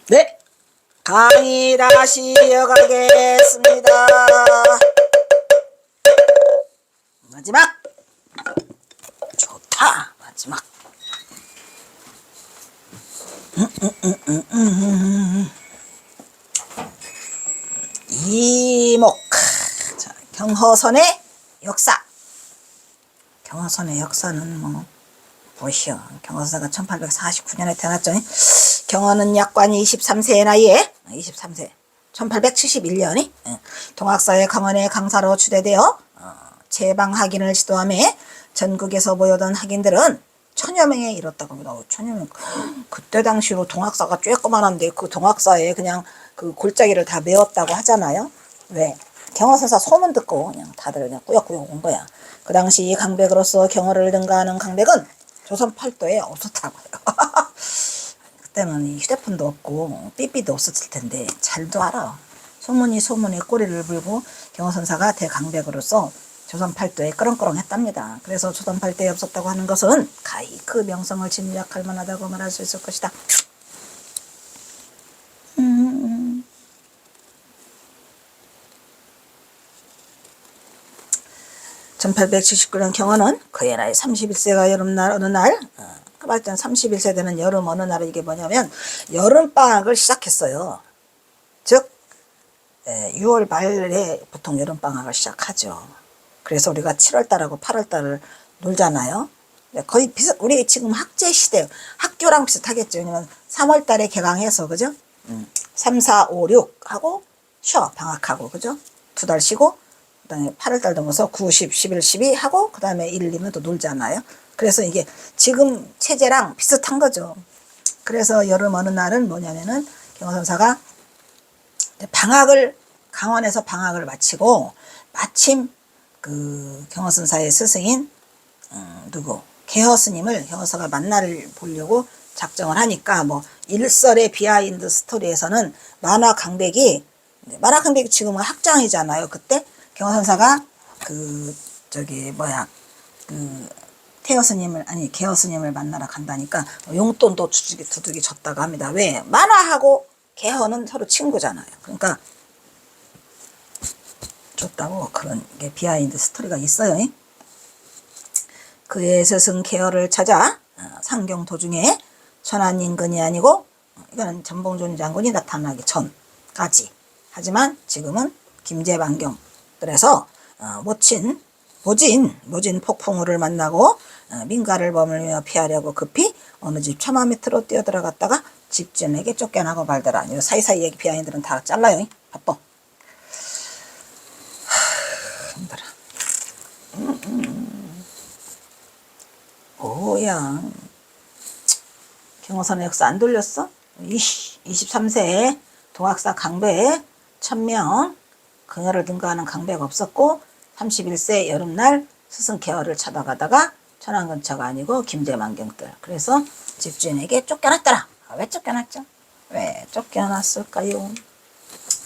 네, 강의 다시 이어가겠습니다. 마지막. 좋다. 마지막. 이목. 자, 경허선의 역사. 경허선의 역사는 뭐 보시오. 경허선사가 1849년에 태어났죠. 경허는 약관 23세의 나이에 23세 1871년이 동학사의 강원의 강사로 추대되어 제방학인을 지도하며 전국에서 모여든 학인들은 천여 명에 이뤘다고 합니다. 천여 명. 그때 당시로 동학사가 쬐끄만한데 그 동학사에 그냥 그 골짜기를 다 메웠다고 하잖아요. 왜? 경허선사 소문 듣고 그냥 다들 그냥 꾸역꾸역 온 거야. 그 당시 강백으로서 경허를 능가하는 강백은 조선 팔도에 없었다고요. 그때는 휴대폰도 없고 삐삐도 없었을 텐데 잘도 알아. 소문이 소문에 꼬리를 물고 경허선사가 대강백으로서 조선 팔도에 꺼렁꺼렁했답니다. 그래서 조선 팔도에 없었다고 하는 것은 가히 그 명성을 짐작할 만하다고 말할 수 있을 것이다. 1879년 경허는 그의 나이 31세가 여름날 어느 날 그말땐 31세 되는 여름 어느 날은 이게 뭐냐면 여름방학을 시작했어요. 즉 6월 말에 보통 여름방학을 시작하죠. 그래서 우리가 7월달하고 8월달을 놀잖아요. 거의 우리 지금 학제시대 학교랑 비슷하겠죠. 왜냐면 3월달에 개강해서 그죠? 3, 4, 5, 6 하고 쉬어 방학하고 그죠? 2달 쉬고 그 다음에 8월달 넘어서 9, 10, 11, 12 하고 그 다음에 1, 2면 또 놀잖아요. 그래서 이게 지금 체제랑 비슷한 거죠. 그래서 여름 어느 날은 뭐냐면은 경허선사가 강원에서 방학을 마치고 마침 그 경허선사의 스승인 누구 개허스님을 경허선사가 만나를 보려고 작정을 하니까 뭐 일설의 비하인드 스토리에서는 만화 강백이 지금은 학장이잖아요. 그때 경허선사가 개허스님을 만나러 간다니까 용돈도 두둑이 줬다고 합니다. 왜? 만화하고 개허는 서로 친구잖아요. 그러니까 줬다고 그런 게 비하인드 스토리가 있어요. 그의 스승 개허를 찾아 상경 도중에 천안인근이 아니고 이거는 전봉준 장군이 나타나기 전까지 하지만 지금은 김제반경들에서 모진 폭풍우를 만나고 민가를 머물며 피하려고 급히 어느 집 처마 밑으로 뛰어들어갔다가 집주인에게 쫓겨나고 말더라. 이 사이사이 얘기 비하인드는 다 잘라요. 바빠. 힘들어. 뭐야. 경허선의 역사 안 돌렸어? 23세에 동학사 강배에 1000명 긍여를 능가하는 강배가 없었고 31세 여름날 스승 개허를 찾아가다가 천안 근처가 아니고 김제만경들. 그래서 집주인에게 쫓겨났더라. 왜 쫓겨났죠? 왜 쫓겨났을까요?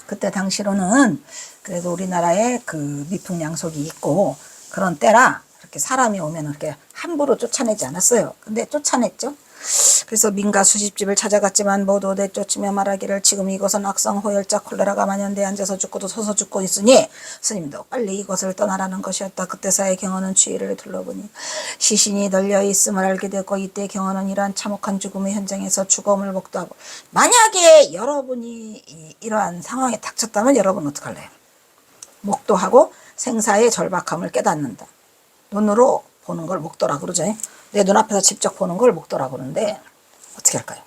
그때 당시로는 그래도 우리나라에 그 미풍양속이 있고 그런 때라 이렇게 사람이 오면 이렇게 함부로 쫓아내지 않았어요. 근데 쫓아냈죠. 그래서 민가 수십집을 찾아갔지만 모두 내쫓으며 말하기를 지금 이곳은 악성 호열자 콜레라가 만연돼 앉아서 죽고도 서서 죽고 있으니 스님도 빨리 이곳을 떠나라는 것이었다. 그때서야 경허는 주위를 둘러보니 시신이 널려 있음을 알게 되고 이때 경허는 이러한 참혹한 죽음의 현장에서 죽음을 목도하고 만약에 여러분이 이러한 상황에 닥쳤다면 여러분은 어떡할래요? 목도하고 생사의 절박함을 깨닫는다. 눈으로 보는 걸 목도라고 그러죠. 내 눈앞에서 직접 보는 걸 목도라고 그러는데 어떻게 할까요?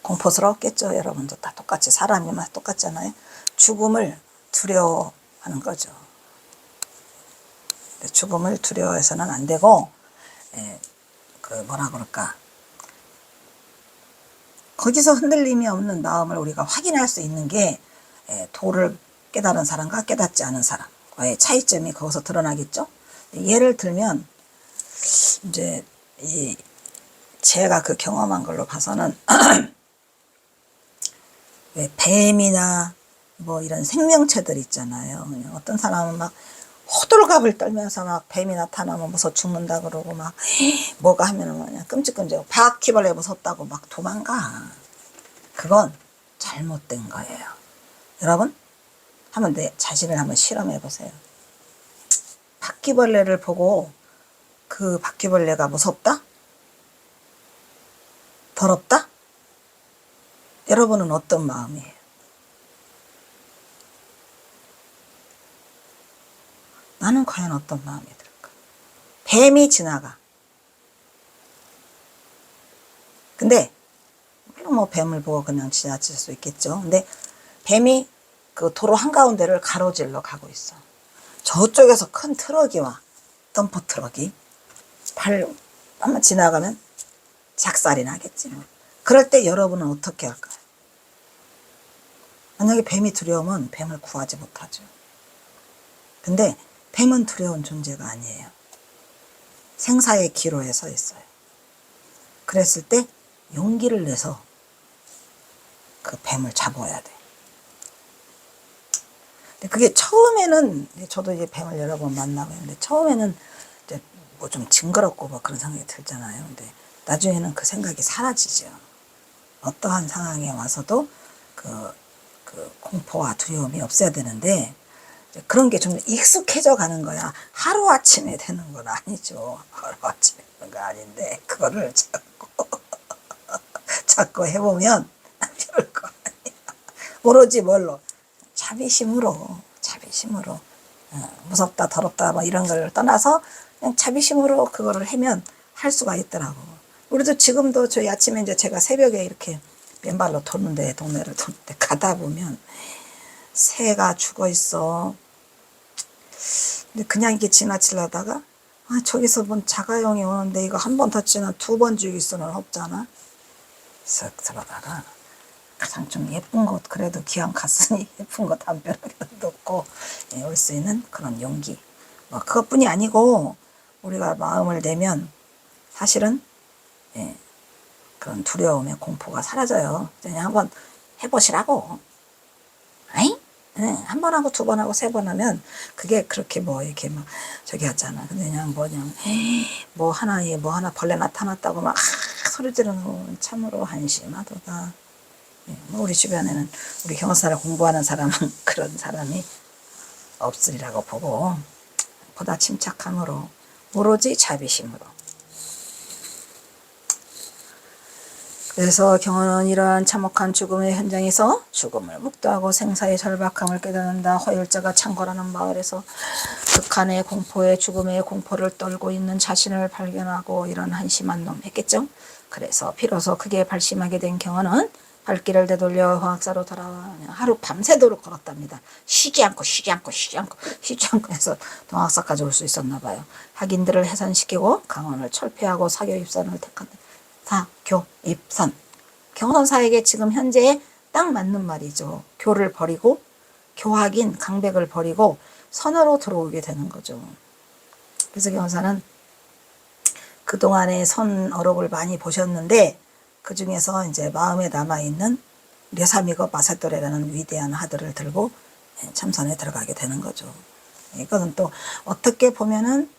공포스러웠겠죠. 여러분도 다 똑같이 사람이면 똑같잖아요. 죽음을 두려워하는 거죠. 죽음을 두려워해서는 안 되고 뭐라 그럴까 거기서 흔들림이 없는 마음을 우리가 확인할 수 있는 게 도를 깨달은 사람과 깨닫지 않은 사람과의 차이점이 거기서 드러나겠죠. 예를 들면 이제 제가 그 경험한 걸로 봐서는 왜 뱀이나 뭐 이런 생명체들 있잖아요. 어떤 사람은 막 호들갑을 떨면서 막 뱀이 나타나면 무서워 죽는다 그러고 막 뭐가 하면은 뭐냐 끔찍끔찍 바퀴벌레 무섭다고 막 도망가. 그건 잘못된 거예요. 여러분 한번 내 자신을 한번 실험해 보세요. 바퀴벌레를 보고 그 바퀴벌레가 무섭다? 더럽다? 여러분은 어떤 마음이에요? 나는 과연 어떤 마음이 들까? 뱀이 지나가. 근데 물론 뭐 뱀을 보고 그냥 지나칠 수 있겠죠. 근데 뱀이 그 도로 한가운데를 가로질러 가고 있어. 저쪽에서 큰 트럭이 와. 덤프 트럭이. 한번 지나가면 작살이 나겠지 뭐. 그럴 때 여러분은 어떻게 할까요? 만약에 뱀이 두려우면 뱀을 구하지 못하죠. 근데 뱀은 두려운 존재가 아니에요. 생사의 기로에 서 있어요. 그랬을 때 용기를 내서 그 뱀을 잡아야 돼. 근데 그게 처음에는 저도 이제 뱀을 여러 번 만나고 했는데 처음에는 이제 뭐 좀 징그럽고 뭐 그런 생각이 들잖아요. 근데 나중에는 그 생각이 사라지죠. 어떠한 상황에 와서도 그 공포와 두려움이 없어야 되는데 그런 게 좀 익숙해져 가는 거야. 하루아침에 되는 건 아니죠. 하루아침에 되는 거 아닌데 그거를 자꾸 해보면 별거 아니야. 오로지 뭘로? 자비심으로 무섭다 더럽다 뭐 이런 걸 떠나서 그냥 자비심으로 그거를 하면 할 수가 있더라고. 우리도 지금도 저희 아침에 이제 제가 새벽에 이렇게 맨발로 도는데 동네를 도는데 가다 보면 새가 죽어 있어. 근데 그냥 이게 지나치려다가 저기서 뭔 자가용이 오는데 이거 한 번 더 지나 두 번 죽일 수는 없잖아. 쓱 들어다가 가장 좀 예쁜 곳 그래도 기왕 갔으니 예쁜 곳 담벼락에도 놓고 올 수 있는 그런 용기. 뭐 그것뿐이 아니고 우리가 마음을 내면 사실은 그런 두려움의 공포가 사라져요. 그냥 한번 해보시라고. 아이? 한 번 하고 두 번 하고 세 번 하면 그게 그렇게 뭐 이렇게 막 저기 하잖아. 근데 그냥 뭐 하나 벌레 나타났다고 막 소리 지르는 건 참으로 한심하도다. 뭐 우리 주변에는 우리 경호사를 공부하는 사람은 그런 사람이 없으리라고 보고 보다 침착함으로 오로지 자비심으로. 그래서 경호는 이러한 참혹한 죽음의 현장에서 죽음을 묵도하고 생사의 절박함을 깨닫는다. 허율자가 창궐하는 마을에서 극한의 공포에 죽음의 공포를 떨고 있는 자신을 발견하고 이런 한심한 놈 했겠죠. 그래서 비로소 크게 발심하게 된 경호는 발길을 되돌려 화학사로 돌아와 하루 밤새도록 걸었답니다. 쉬지 않고 해서 동학사까지 올 수 있었나 봐요. 학인들을 해산시키고 강원을 철폐하고 사교 입산을 택한다. 사교 입산. 경선사에게 지금 현재 딱 맞는 말이죠. 교를 버리고 교학인 강백을 버리고 선으로 들어오게 되는 거죠. 그래서 경선사는 그동안의 선 어록을 많이 보셨는데 그 중에서 이제 마음에 남아있는 려사미거 마사토레라는 위대한 하드를 들고 참선에 들어가게 되는 거죠. 이거는 또 어떻게 보면은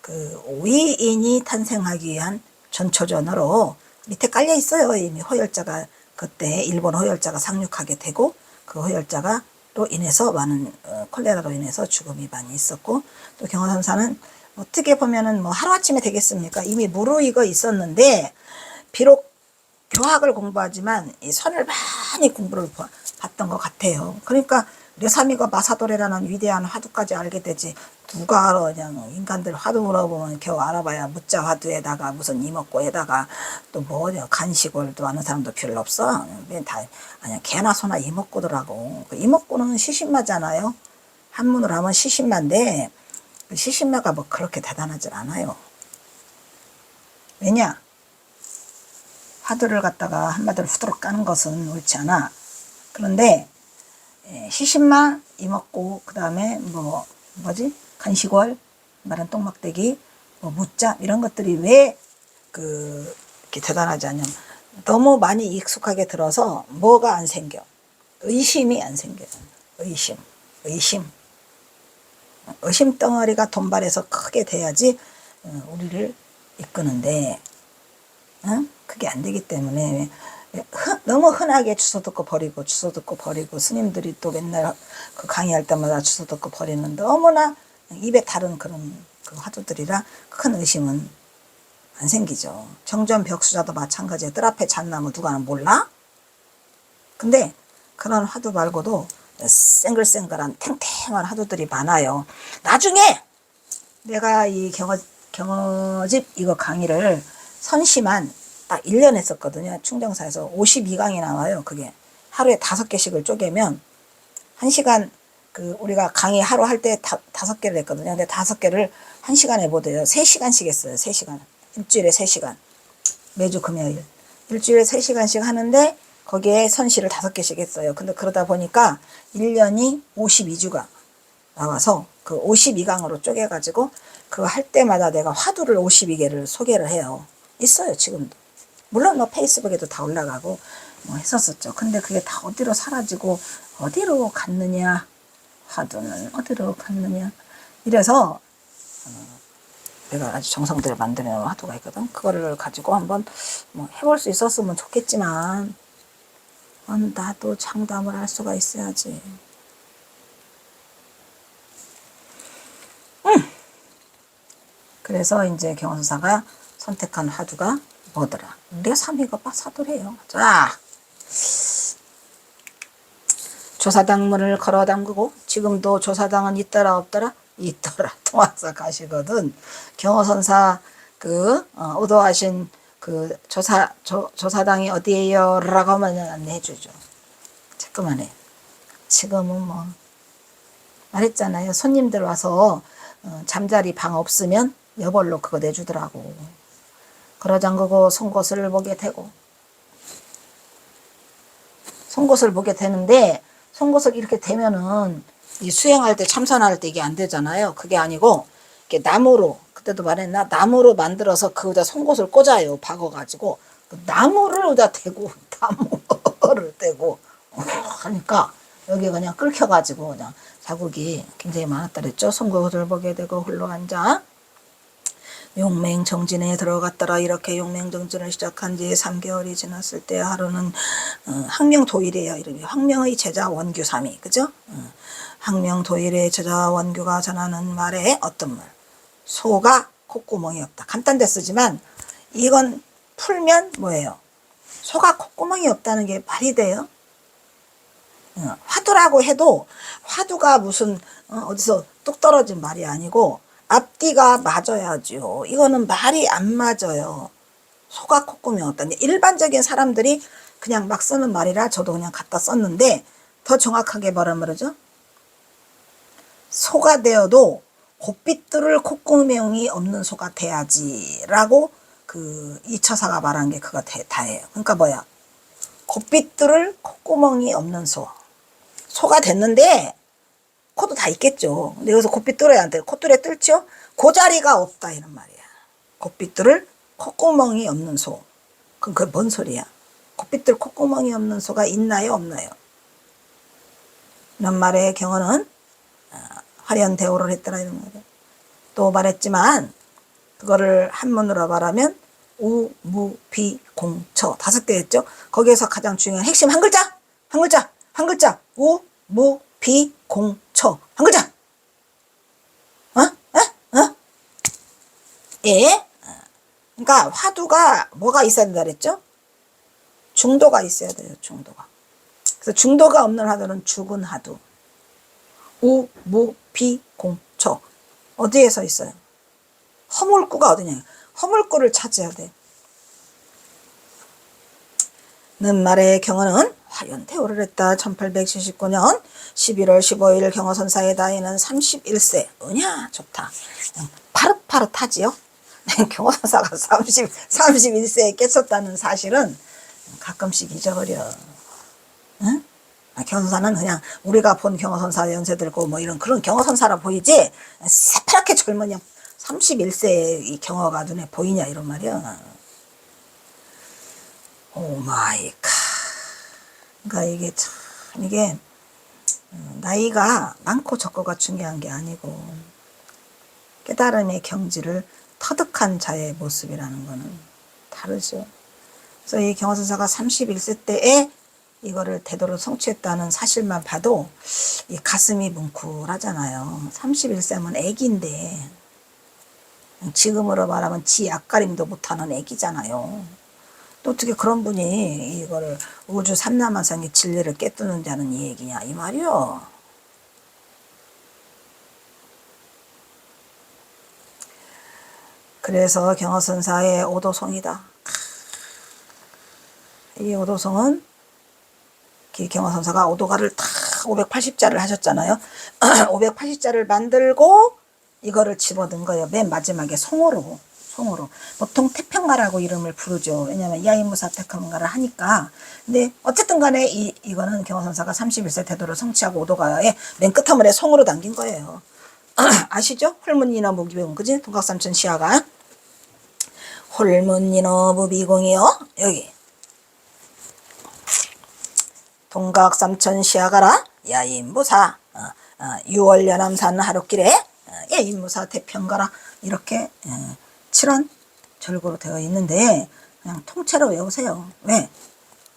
그 위인이 탄생하기 위한 전초전으로 밑에 깔려 있어요. 이미 허열자가 그때 일본 허열자가 상륙하게 되고 그 허열자가로 인해서 많은 콜레라로 인해서 죽음이 많이 있었고 또 경호선사는 어떻게 보면은 뭐 하루아침에 되겠습니까? 이미 무르익어 있었는데 비록 교학을 공부하지만 이 선을 많이 공부를 봤던 것 같아요. 그러니까 려사미가 마사도레라는 위대한 화두까지 알게 되지 누가 알아. 그냥 인간들 화두 물어보면 겨우 알아봐야 무자 화두에다가 무슨 이목고에다가 또 뭐냐 간식을도 아는 사람도 별로 없어. 다 아니야 개나 소나 이목고더라고. 그 이목고는 시신마잖아요. 한문으로 하면 시신마인데 그 시신마가 뭐 그렇게 대단하진 않아요. 왜냐? 화두를 갖다가 한마디로 후드럭 까는 것은 옳지 않아. 그런데 시신마, 이먹고 그 다음에 간식월, 말은 똥막대기, 뭐 무자 이런 것들이 왜 이렇게 대단하지 않냐면 너무 많이 익숙하게 들어서 뭐가 안 생겨. 의심이 안 생겨요. 의심. 의심 덩어리가 돈발에서 크게 돼야지 우리를 이끄는데 그게 안 되기 때문에 너무 흔하게 주워 듣고 버리고 주워 듣고 버리고 스님들이 또 맨날 그 강의할 때마다 주워 듣고 버리는 너무나 입에 다른 그런 그 화두들이라 큰 의심은 안 생기죠. 정전 벽수자도 마찬가지예요. 뜰 앞에 잣나무 누가 몰라? 근데 그런 화두 말고도 쌩글쌩글한 탱탱한 화두들이 많아요. 나중에 내가 이 경어집 이거 강의를 선시만 딱 1년 했었거든요. 충정사에서 52강이 나와요. 그게 하루에 5개씩을 쪼개면 1시간 그 우리가 강의 하루 할 때 5개를 했거든요. 근데 5개를 1시간에 못해요. 3시간씩 했어요. 3시간. 일주일에 3시간. 매주 금요일. 일주일에 3시간씩 하는데 거기에 선시를 5개씩 했어요. 근데 그러다 보니까 1년이 52주가 나와서 그 52강으로 쪼개가지고 그거 할 때마다 내가 화두를 52개를 소개를 해요. 있어요, 지금도. 물론 뭐 페이스북에도 다 올라가고 뭐 했었었죠. 근데 그게 다 어디로 사라지고 어디로 갔느냐, 화두는 어디로 갔느냐. 이래서 내가 아주 정성 들여 만드는 화두가 있거든. 그거를 가지고 한번 뭐 해볼 수 있었으면 좋겠지만 나도 장담을 할 수가 있어야지. 그래서 이제 경원사가 선택한 화두가 뭐더라? 우리가 삼위가 사도래요. 자, 조사당문을 걸어 담그고 지금도 조사당은 있더라 없더라? 있더라. 통화사 가시거든. 경호선사 의도하신 그 조사당이 어디에요? 라고 하면 안내해 주죠. 자꾸만 해. 지금은 뭐 말했잖아요. 손님들 와서 잠자리 방 없으면 여벌로 그거 내주더라고. 걸어 잠그고 송곳을 보게 되고 송곳을 보게 되는데 송곳을 이렇게 되면은 이 수행할 때 참선할 때 이게 안 되잖아요. 그게 아니고 이렇게 나무로 그때도 말했나 나무로 만들어서 그거다 송곳을 꽂아요. 박아가지고 나무를 여기다 대고 나무를 대고 하니까 여기 그냥 끓여가지고 그냥 자국이 굉장히 많았다 그랬죠. 송곳을 보게 되고 홀로 앉아 용맹정진에 들어갔더라. 이렇게 용맹정진을 시작한 지 3개월이 지났을 때 하루는 항명도일이에요. 이름이 항명의 제자 원규삼이 그죠? 항명도일의 제자 원규가 전하는 말에 어떤 말? 소가 콧구멍이 없다. 간단히 쓰지만 이건 풀면 뭐예요? 소가 콧구멍이 없다는 게 말이 돼요? 화두라고 해도 화두가 무슨 어디서 뚝 떨어진 말이 아니고 앞뒤가 맞아야죠. 이거는 말이 안 맞아요. 소가 콧구멍이 없다. 일반적인 사람들이 그냥 막 쓰는 말이라 저도 그냥 갖다 썼는데 더 정확하게 말하죠. 소가 되어도 곱빗 뚫을 콧구멍이 없는 소가 돼야지 라고 그 이처사가 말한 게 그거 다예요. 그러니까 뭐야? 곱빗 뚫을 콧구멍이 없는 소. 소가 됐는데 코도 다 있겠죠. 근데 여기서 곱빗 뚫어야 안 돼. 콧뚜레 뚫죠? 그 자리가 없다 이런 말이야. 곱빗 뚫을 콧구멍이 없는 소. 그럼 그게 뭔 소리야? 곱빗 뚫을 콧구멍이 없는 소가 있나요 없나요? 이런 말의 경우는 화련대오를 했더라 이런 말이야. 또 말했지만 그거를 한문으로 말하면 우, 무, 비, 공, 처 5개 했죠. 거기에서 가장 중요한 핵심 한 글자 우, 무, 비, 공, 처 한 글자. 예? 그러니까 화두가 뭐가 있어야 된다 그랬죠? 중도가 있어야 돼요. 중도가. 그래서 중도가 없는 화두는 죽은 화두. 우, 무, 비, 공, 처 어디에서 있어요? 허물구가 어디냐? 허물구를 찾아야 돼. 는 말의 경우는 화련대오를 했다. 1879년 11월 15일 경어선사의 나이는 31세. 으냐 좋다. 파릇파릇하지요. 경어선사가 31세에 깼었다는 사실은 가끔씩 잊어버려. 응? 경어선사는 그냥 우리가 본 경어선사 연세 들고 뭐 이런 그런 경어선사라 보이지 새파랗게 젊은 31세의 이 경어가 눈에 보이냐 이런 말이야. 오 마이 갓. 그러니까 이게 참 이게 나이가 많고 적고가 중요한 게 아니고 깨달음의 경지를 터득한 자의 모습이라는 거는 다르죠. 그래서 이 경화선사가 31세 때에 이거를 대도로 성취했다는 사실만 봐도 이 가슴이 뭉클하잖아요. 31세면 애기인데 지금으로 말하면 지 앞가림도 못하는 애기잖아요. 또 어떻게 그런 분이 이거를 우주 삼라만상의 진리를 깨뜨는 자는 이 얘기냐 이 말이요. 그래서 경화선사의 오도송이다. 이 오도송은 경화선사가 오도가를 다 580자를 하셨잖아요. 580자를 만들고 이거를 집어넣은 거예요. 맨 마지막에 송으로. 보통 태평가라고 이름을 부르죠. 왜냐면 야인무사 태평가를 하니까. 근데 어쨌든 간에 이거는 경화선사가 31세 대도를 성취하고 오도가에 맨 끝머리에 송으로 담긴 거예요. 아시죠? 홀문인어 무비공, 그지? 동각삼천 시화가. 홀문인어 무비공이요. 여기. 동각삼천 시화가라 야인무사. 유월연암산 하루길에 야인무사 태평가라. 이렇게 7원 절구로 되어 있는데 그냥 통째로 외우세요. 왜?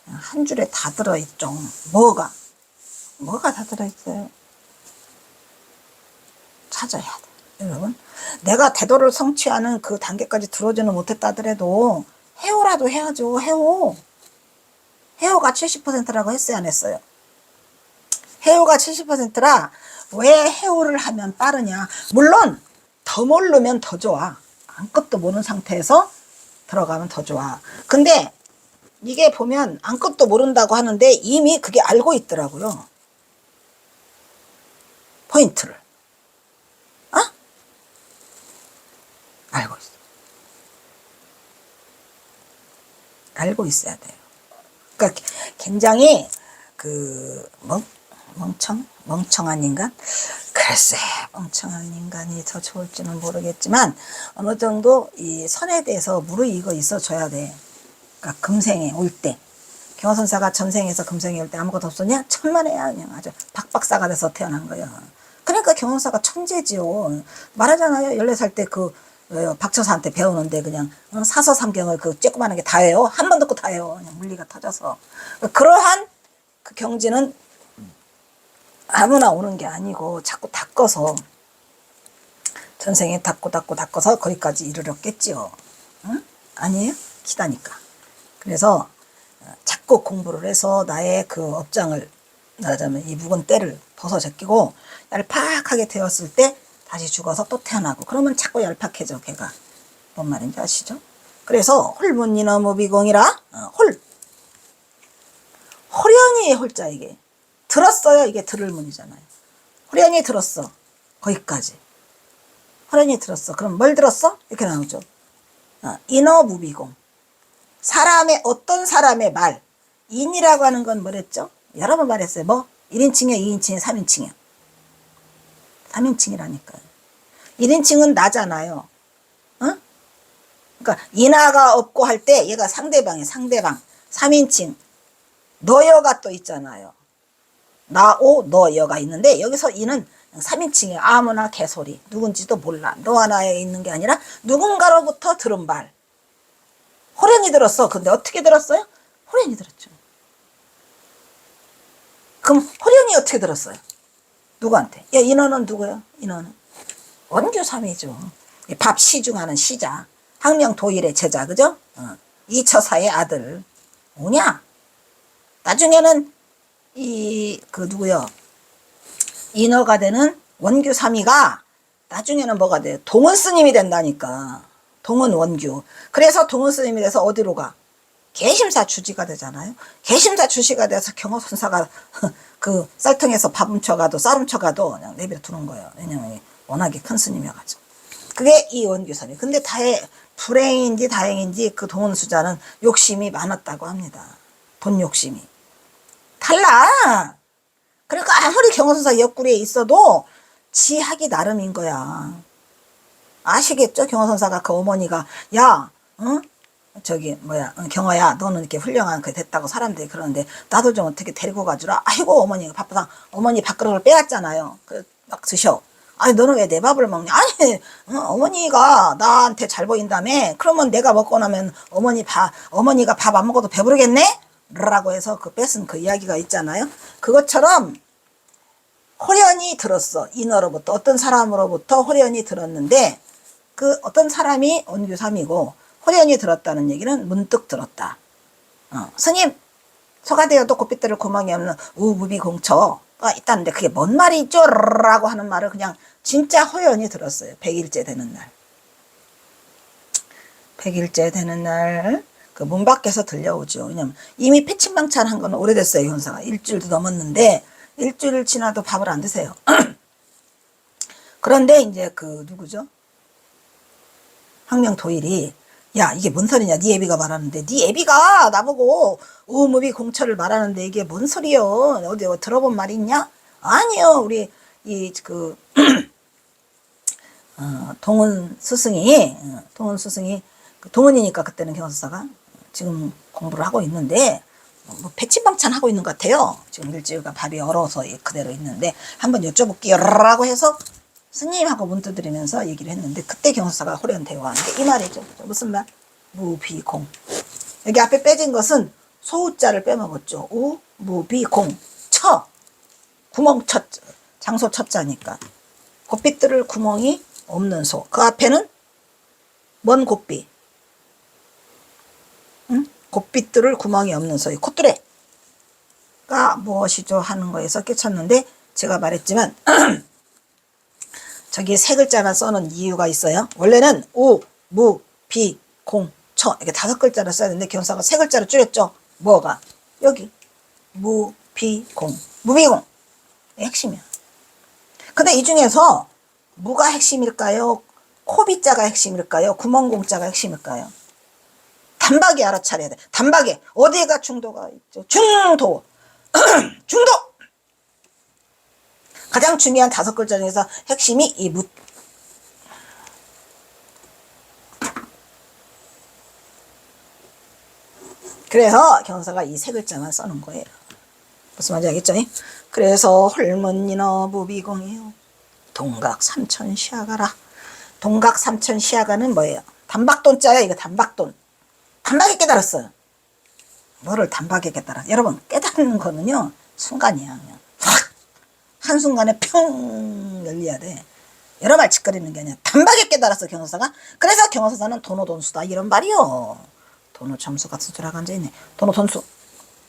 한 줄에 다 들어있죠. 뭐가 다 들어있어요. 찾아야 돼. 여러분, 내가 대도를 성취하는 그 단계까지 들어오지는 못했다 하더라도 해오라도 해야죠. 해오가 70%라고 했어요, 안 했어요? 해오가 70%라 왜 해오를 하면 빠르냐? 물론 더 모르면 더 좋아. 아무것도 모르는 상태에서 들어가면 더 좋아. 근데 이게 보면 아무것도 모른다고 하는데 이미 그게 알고 있더라고요. 포인트를. 알고 있어. 알고 있어야 돼요. 그러니까 굉장히 멍청한 인간? 글쎄, 멍청한 인간이 더 좋을지는 모르겠지만 어느 정도 이 선에 대해서 무르익어 있어줘야 돼. 그러니까 금생에 올 때. 경화선사가 전생에서 금생에 올 때 아무것도 없었냐? 천만에야 그냥 아주 박박사가 돼서 태어난 거야. 그러니까 경화선사가 천재지요. 말하잖아요. 14살 때 박처사한테 배우는데 그냥 사서삼경을 쬐끄만하게 다 해요. 한 번 듣고 다 해요. 그냥 물리가 터져서. 그러한 그 경지는 아무나 오는 게 아니고 자꾸 닦아서 전생에 닦아서 거기까지 이르렀겠지요. 응? 아니에요? 기다니까. 그래서 자꾸 공부를 해서 나의 그 업장을 말하자면 이 묵은 때를 벗어 제끼고 얄팍하게 되었을 때 다시 죽어서 또 태어나고 그러면 자꾸 얄팍해져 걔가. 뭔 말인지 아시죠? 그래서 홀문이나 무비공이라 호련이의 홀자 이게. 들었어요. 이게 들을 문이잖아요. 호련이 들었어. 거기까지. 호련이 들었어. 그럼 뭘 들었어? 이렇게 나오죠. 인어 무비공. 어떤 사람의 말. 인이라고 하는 건 뭐랬죠? 여러 번 말했어요. 뭐? 1인칭이요, 2인칭이요, 3인칭이요. 3인칭이라니까요. 1인칭은 나잖아요. 그러니까 인하가 없고 할 때 얘가 상대방이에요. 상대방. 3인칭. 너여가 또 있잖아요. 나오 너여가 있는데 여기서 이는 3인칭이에요. 아무나 개소리. 누군지도 몰라. 너 하나에 있는 게 아니라 누군가로부터 들은 말. 호련이 들었어. 근데 어떻게 들었어요? 호련이 들었죠. 그럼 호련이 어떻게 들었어요? 누구한테? 야, 인어는 누구예요? 인어는 원규삼이죠. 밥 시중하는 시자. 항명도일의 제자, 그죠? 이처사의 아들. 뭐냐? 나중에는 누구요? 인어가 되는 원규삼이가 나중에는 뭐가 돼요? 동은 스님이 된다니까. 동은 원규. 그래서 동은 스님이 돼서 어디로 가? 개심사 주지가 되잖아요. 개심사 주지가 돼서 경화선사가 그 쌀통에서 밥 훔쳐가도 쌀 훔쳐가도 그냥 내버려 두는 거예요. 왜냐면 워낙에 큰 스님이어가지고. 그게 이 원규삼이. 근데 불행인지 다행인지 그 동은수자는 욕심이 많았다고 합니다. 돈 욕심이. 달라. 그러니까 아무리 경화선사 옆구리에 있어도 지하기 나름인 거야. 아시겠죠? 경화선사가 그 어머니가 야, 저기 뭐야 경호야 너는 이렇게 훌륭한 그 됐다고 사람들이 그러는데 나도 좀 어떻게 데리고 가주라. 아이고 어머니가 바쁘다. 어머니 밥그릇을 빼왔잖아요. 그 막 드셔. 아니 너는 왜 내 밥을 먹냐? 아니 어머니가 나한테 잘 보인다며. 그러면 내가 먹고 나면 어머니가 밥 안 먹어도 배부르겠네? 라고 해서 그 뺏은 그 이야기가 있잖아요. 그것처럼 호련히 들었어. 인어로부터 어떤 사람으로부터 호련히 들었는데 그 어떤 사람이 온규삼이고 호련히 들었다는 얘기는 문득 들었다. 스님 소가되어도 고삐들을 구멍이 없는 우무비공처가 있다는데 그게 뭔 말이죠? 라고 하는 말을 그냥 진짜 호연히 들었어요. 100일째 되는 날. 100일째 되는 날 그 문 밖에서 들려오죠. 왜냐면 이미 패친방찬한 건 오래됐어요. 현사가 일주일도 넘었는데 일주일 지나도 밥을 안 드세요. 그런데 이제 그 누구죠? 황명도일이 야 이게 뭔 소리냐 네 애비가 말하는데 네 애비가 나보고 우무비 공처를 말하는데 이게 뭔 소리요? 어디 들어본 말이 있냐? 아니요 우리 이그 동은 스승이 동은이니까 그때는 경서사가 지금 공부를 하고 있는데 뭐 패친방찬 하고 있는 것 같아요. 지금 일주일간 밥이 얼어서 그대로 있는데 한번 여쭤볼게요 라고 해서 스님하고 문 두드리면서 얘기를 했는데 그때 경서사가 호련 대화하는데 이 말이죠. 무슨 말? 무비공. 여기 앞에 빼진 것은 소우자를 빼먹었죠. 우, 무비, 공. 처. 구멍 첫. 장소 첫자니까. 곱비뜰을 구멍이 없는 소. 그 앞에는 뭔 곱비? 응? 곱비뜰을 구멍이 없는 소의 콧뚜레가 무엇이죠 하는 거에서 깨쳤는데 제가 말했지만 저기 세 글자만 써놓은 이유가 있어요. 원래는 우, 무, 비, 공, 처 이렇게 5글자를 써야 되는데 경사가 3글자로 줄였죠. 뭐가? 여기 무, 비, 공. 무비공. 핵심이야. 근데 이 중에서 무가 핵심일까요? 코비자가 핵심일까요? 구멍공자가 핵심일까요? 단박에 알아차려야 돼. 단박에. 어디가 중도가 있죠? 중도. 중도. 가장 중요한 5글자 중에서 핵심이 이 무. 그래서 경사가 이 3글자만 써놓은 거예요. 무슨 말인지 알겠죠? 그래서 홀문이너 무비공이요. 동각 삼천시아가라. 동각 삼천시아가는 뭐예요? 단박돈자야 이거 단박돈. 단박에 깨달았어요. 뭐를 단박에 깨달아? 여러분 깨닫는 거는요 순간이야. 그냥 확 한순간에 평 열려야 돼. 여러 말 짓거리는 게 아니라 단박에 깨달았어 경서사가. 그래서 경서사는 도노돈수다 이런 말이요. 도노점수가 수주라고 앉아있네. 도노돈수.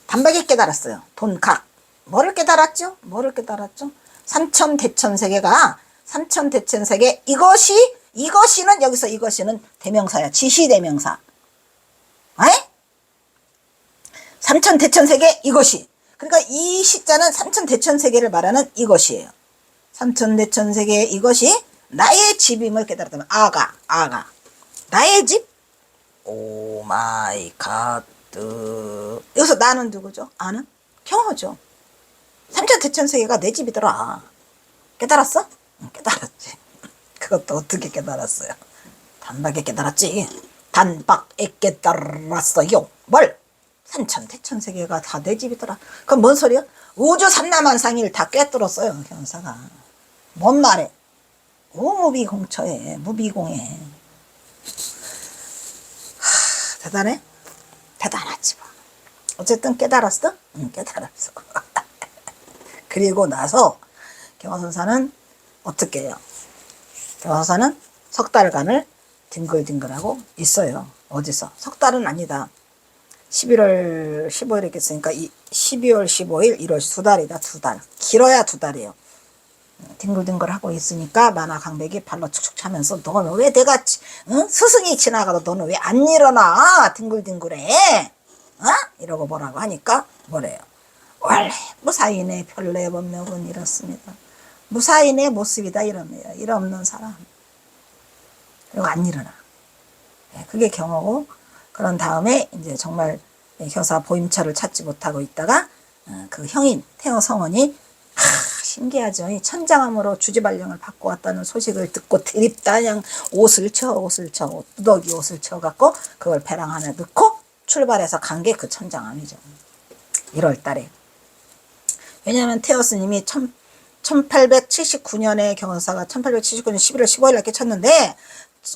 단박에 깨달았어요. 돈각. 뭐를 깨달았죠? 뭐를 깨달았죠? 삼천대천세계가 삼천대천세계 이것이는 여기서 이것이는 대명사야. 지시대명사. 에? 삼천대천세계 이것이. 그러니까 이 시자는 삼천대천세계를 말하는 이것이에요. 삼천대천세계 이것이 나의 집임을 깨달았다면 아가 나의 집? 오 마이 갓. 여기서 나는 누구죠? 아는? 경호죠. 삼천대천세계가 내 집이더라. 깨달았어? 응, 깨달았지. 그것도 어떻게 깨달았어요? 단박에 깨달았지. 단박에 깨달았어요. 뭘? 삼천대천세계가 다 내 집이더라. 그럼 뭔 소리야? 우주 삼라만상일 다 꿰뚫었어요. 경사가. 뭔 말해? 무비공처에 무비공에. 대단해? 대단하지 뭐. 어쨌든 깨달았어? 응, 깨달았어. 그리고 나서 경화선사는 어떻게 해요? 경화선사는 석 달간을 뒹글뒹글하고 있어요. 어디서? 석 달은 아니다. 11월 15일 했겠으니까 12월 15일 1월 2달이다. 2달. 길어야 2달이에요. 뒹글뒹글하고 있으니까 만화 강백이 발로 축축 차면서 너는 왜 내가 응? 스승이 지나가도 너는 왜 안 일어나? 뒹글뒹글해. 어? 이러고 뭐라고 하니까 뭐래요? 원래 무사인의 본래 본명은 이렇습니다. 무사인의 모습이다 이러네요. 일 없는 사람. 그리고 안 일어나. 그게 경호고 그런 다음에 이제 정말 효사 보임처를 찾지 못하고 있다가 그 형인 태호 성원이 신기하죠. 이 천장암으로 주지발령을 받고 왔다는 소식을 듣고 드립다냥 옷을 쳐 두더기 옷을 쳐갖고 그걸 배낭 안에 넣고 출발해서 간 게 그 천장암이죠. 1월 달에. 왜냐하면 태어 스님이 1879년에 경원사가 1879년 11월 15일 날 쳤는데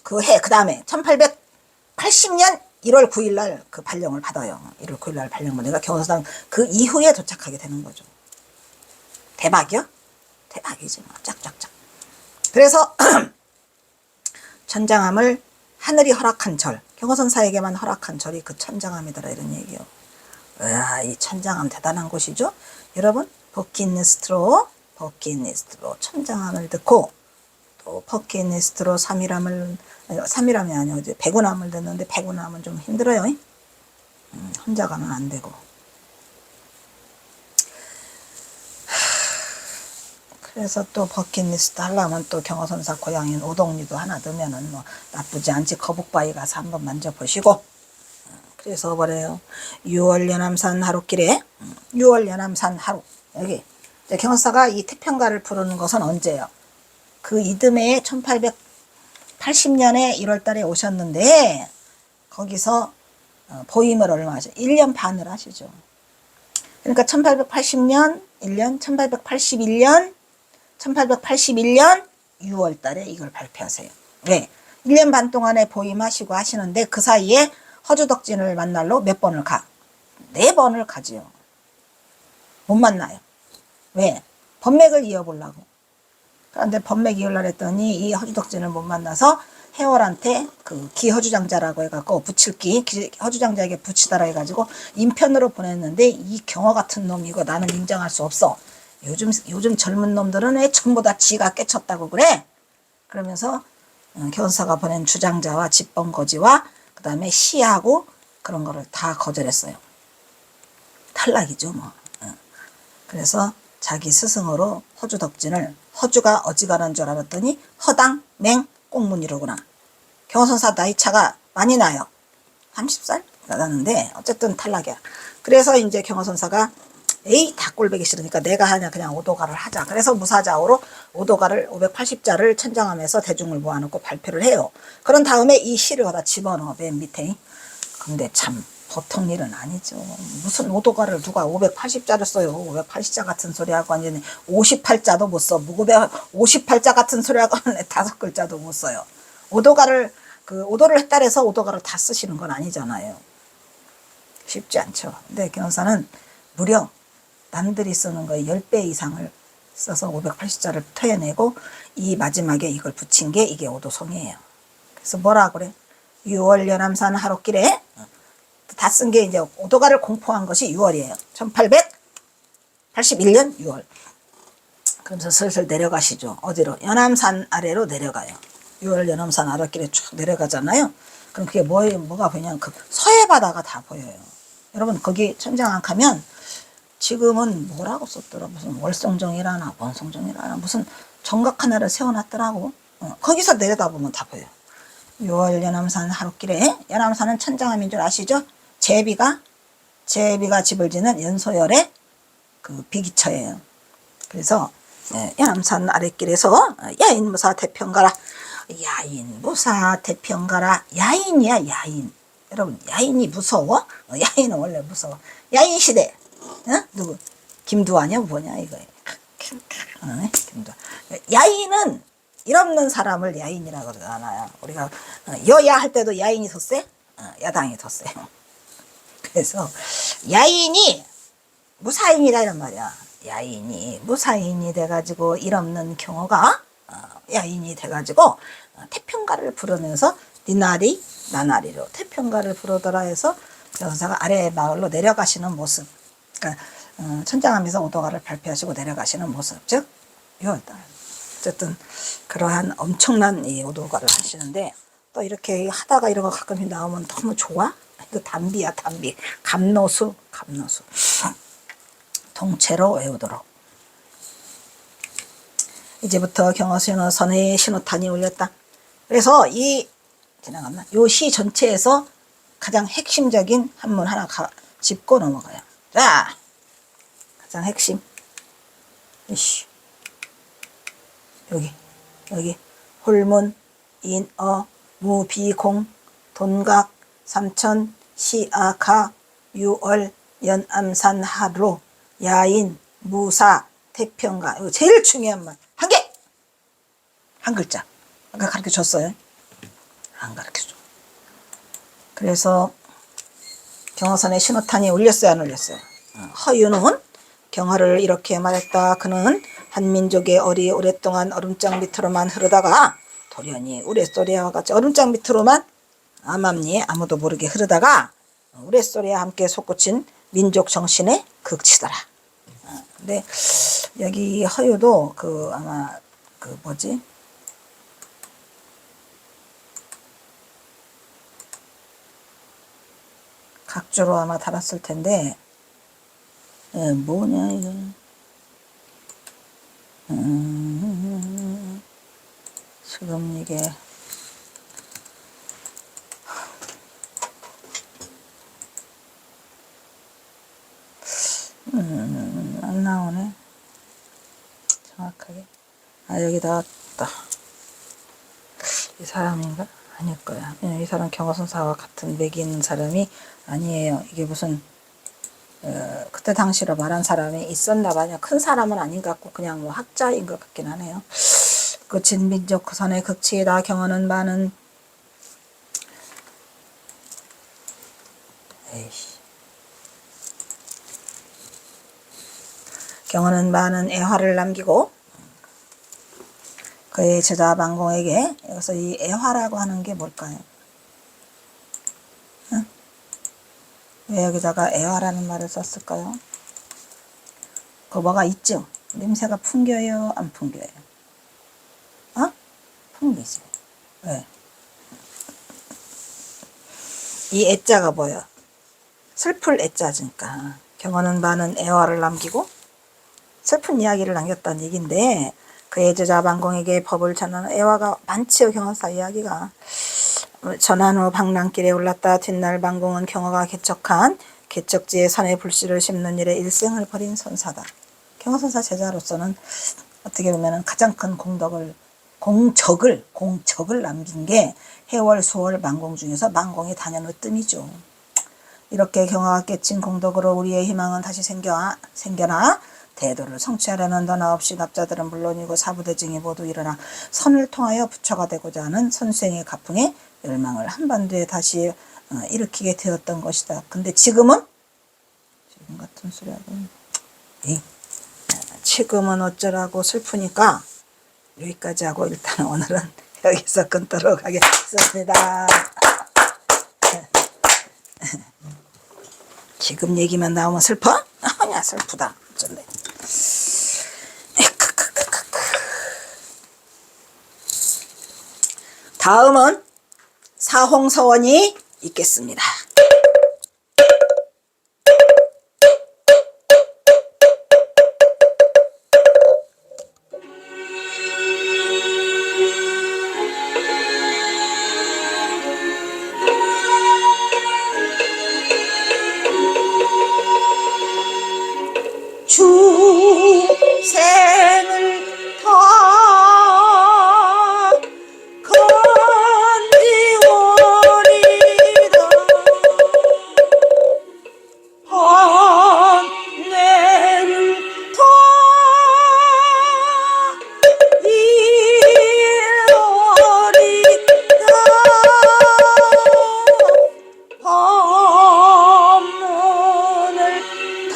그 다음에 1880년 1월 9일 날 그 발령을 받아요. 1월 9일 날 발령을 받으니까 경원사당 그 이후에 도착하게 되는 거죠. 대박이요? 대박이지 뭐. 짝짝짝. 그래서 천장암을 하늘이 허락한 절, 경허선사에게만 허락한 절이 그 천장암이더라 이런 얘기요. 와, 이 천장암 대단한 곳이죠. 여러분 버킷리스트로 천장암을 듣고 또 버킷리스트로 3일암이 아니고 이제 백운암을 듣는데 백운암은 좀 힘들어요. 혼자 가면 안 되고. 그래서 또 버킷리스트 하려면 또 경허선사 고향인 오동리도 하나 넣으면은 뭐 나쁘지 않지. 거북바위 가서 한번 만져보시고. 그래서 그래요. 6월 연암산 하루길에 6월 연암산 하루 여기 경허사가 이 태평가를 부르는 것은 언제요? 그 이듬해 1880년에 1월 달에 오셨는데 거기서 보임을 얼마 하죠? 1년 반을 하시죠. 그러니까 1880년 1년 1881년 6월 달에 이걸 발표하세요. 왜? 1년 반 동안에 보임하시고 하시는데 그 사이에 허주덕진을 만나러 몇 번을 가? 4번을 가지요. 못 만나요. 왜? 법맥을 이어보려고. 그런데 법맥 이으려고 했더니 이 허주덕진을 못 만나서 해월한테 그 기허주장자라고 해갖고 허주장자에게 붙이다라 해가지고 인편으로 보냈는데 이 경어 같은 놈 이거 나는 인정할 수 없어. 요즘 젊은 놈들은 왜 전부 다 지가 깨쳤다고 그래? 그러면서 경사가 보낸 주장자와 집범거지와 그 다음에 시하고 그런 거를 다 거절했어요. 탈락이죠 뭐. 그래서 자기 스승으로 허주덕진을 허주가 어지간한 줄 알았더니 허당 맹 꽁문이로구나. 경호선사 나이차가 많이 나요. 30살 나는데 어쨌든 탈락이야. 그래서 이제 경호선사가 에이 다 꼴보기 싫으니까 내가 그냥 오도가를 하자. 그래서 무사자오로 오도가를 580자를 천장함에서 대중을 모아놓고 발표를 해요. 그런 다음에 이 시를 갖다 집어넣어 맨 밑에. 근데 참 보통 일은 아니죠. 무슨 오도가를 누가 580자를 써요. 580자 같은 소리하고 완전히 58자도 못 써. 무급에 58자 같은 소리하고 5글자도 못 써요. 오도가를 오도를 했다 해서 오도가를 다 쓰시는 건 아니잖아요. 쉽지 않죠. 근데 경사는 무려 남들이 쓰는 거에 10배 이상을 써서 580자를 토해내고 이 마지막에 이걸 붙인 게 이게 오도송이에요. 그래서 뭐라 그래? 6월 연암산 하루길에 다 쓴 게 이제 오도가를 공포한 것이 6월이에요. 1881년 6월. 그러면서 슬슬 내려가시죠. 어디로? 연암산 아래로 내려가요. 6월 연암산 아래길에 쭉 내려가잖아요. 그럼 그게 뭐가 보이냐면 그 서해 바다가 다 보여요. 여러분 거기 천장안 가면 지금은 뭐라고 썼더라? 무슨 월성정이라나 원성정이라나 무슨 정각 하나를 세워놨더라고. 거기서 내려다보면 다 보여요. 6월 연암산 하루길에 연암산은 천장암인 줄 아시죠? 제비가 집을 지는 연소열의 그 비기처예요. 그래서 연암산 아랫길에서 야인무사 태평가라. 야인무사 태평가라. 야인이야 야인. 여러분 야인이 무서워? 야인은 원래 무서워. 야인시대. 누구? 김두한이야 뭐냐 이거. 김두한. 야인은 일 없는 사람을 야인이라고 그러잖아요. 우리가 여야 할 때도 야인이 더 세? 야당이 더 세. 그래서 야인이 무사인이다 이런 말이야. 야인이 무사인이 돼가지고 일 없는 경우가 야인이 돼가지고 태평가를 부르면서 니나리 나나리로 태평가를 부르더라 해서 여사가 아래 마을로 내려가시는 모습. 그러니까 천장암에서 오도가를 발표하시고 내려가시는 모습. 즉 6월달. 어쨌든 그러한 엄청난 이 오도가를 하시는데 또 이렇게 하다가 이런 거 가끔 나오면 너무 좋아. 이거 담비야 담비. 감노수. 통째로 외우도록. 이제부터 경어신호 선의 신호탄이 울렸다. 그래서 지나갔나? 요 시 전체에서 가장 핵심적인 한문 하나 짚고 넘어가요. 자, 가장 핵심. 여기 홀문, 인어, 무비공, 돈각, 삼천, 시아가, 유월, 연암산 하루, 야인, 무사, 태평가. 이거 제일 중요한 말. 한 개! 한 글자. 아까 가르쳐 줬어요? 안 가르쳐 줘. 그래서 경어선에 신호탄이 울렸어요, 안 울렸어요? 허유는 경어를 이렇게 말했다. 그는 한민족의 얼이 오랫동안 얼음장 밑으로만 흐르다가 돌연히 우레소리와 같이 얼음장 밑으로만 암암리에 아무도 모르게 흐르다가 우레소리와 함께 솟구친 민족 정신에 극치더라. 근데 여기 허유도 그 아마 그 뭐지? 각주로 아마 달았을 텐데 뭐냐 이거. 지금 이게 안 나오네 정확하게. 아 여기 나왔다. 이 사람인가? 아닐 거야. 이 사람 경어선사와 같은 맥이 있는 사람이 아니에요. 이게 무슨 그때 당시로 말한 사람이 있었나 봐요. 큰 사람은 아닌 것 같고 그냥 뭐 학자인 것 같긴 하네요. 그 진민족 선의 극치이다. 경어는 많은 경어는 많은 애화를 남기고 그의 제자 만공에게. 여기서 이 애화라고 하는 게 뭘까요? 응? 왜 여기다가 애화라는 말을 썼을까요? 그 뭐가 있죠? 냄새가 풍겨요? 안 풍겨요? 풍기지. 왜? 이 애자가 뭐야? 슬플 애자니까. 경어는 많은 애화를 남기고 슬픈 이야기를 남겼다는 얘기인데 그의 제자 만공에게 법을 전하는 애화가 많지요. 경어사 이야기가. 전한 후 방랑길에 올랐다. 뒷날 만공은 경어가 개척한 개척지에 산에 불씨를 심는 일에 일생을 벌인 선사다. 경어선사 제자로서는 어떻게 보면 가장 큰 공적을 남긴 게 해월, 수월, 만공 중에서 만공이 단연 으뜸이죠. 이렇게 경어가 깨친 공덕으로 우리의 희망은 다시 생겨나 대도를 성취하려는 너나 없이 납자들은 물론이고 사부대증이 모두 일어나 선을 통하여 부처가 되고자 하는 선생의 가풍에 열망을 한반도에 다시 일으키게 되었던 것이다. 근데 지금 같은 소리 하고 지금은 어쩌라고 슬프니까 여기까지 하고 일단 오늘은 여기서 끊도록 하겠습니다. 지금 얘기만 나오면 슬퍼? 아니야 슬프다. 어쩔래. 다음은 사홍서원이 있겠습니다. 주생을 다 건지오리다. 번뇌를 다 이어리다. 법문을 다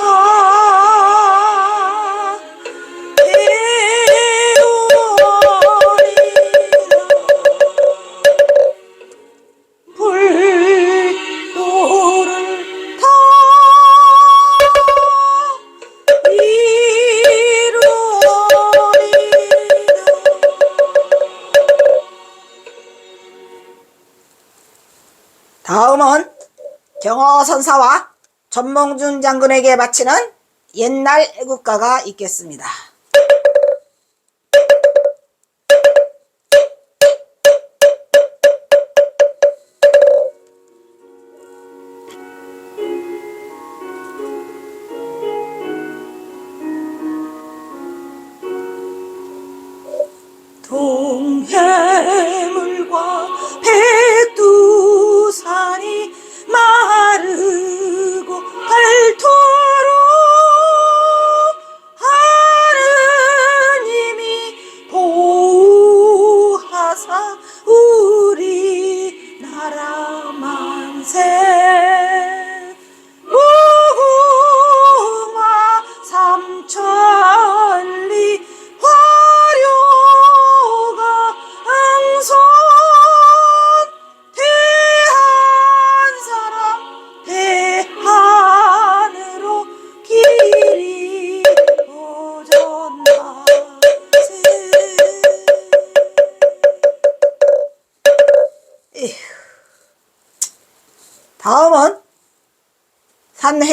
다음은 경어선사와 전몽준 장군에게 바치는 옛날 애국가가 있겠습니다.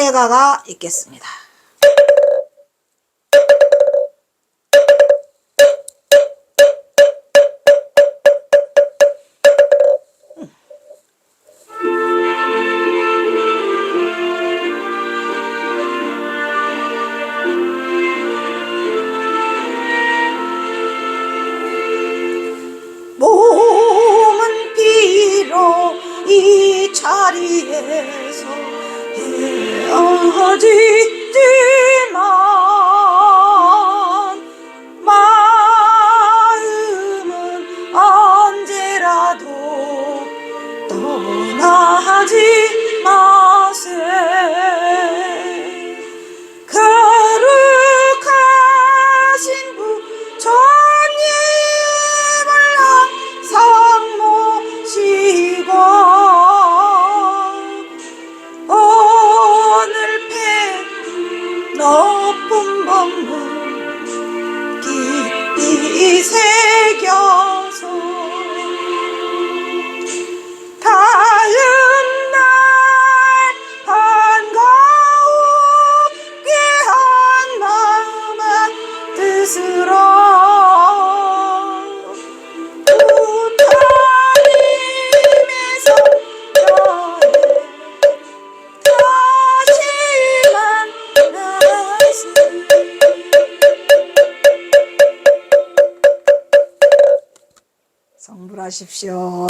성대가가 있겠습니다. 몸은 비록 이 자리에서 헤어지지만 마음은 언제라도 떠나지 마세. 거룩하신 부처님을 항상 모시고 오늘 배 높은 법문 깊이 새겨서 다음 날 반가우게 한 마음의 뜻으로 부처님의 성전에 다시 만났으니 성불하십시오.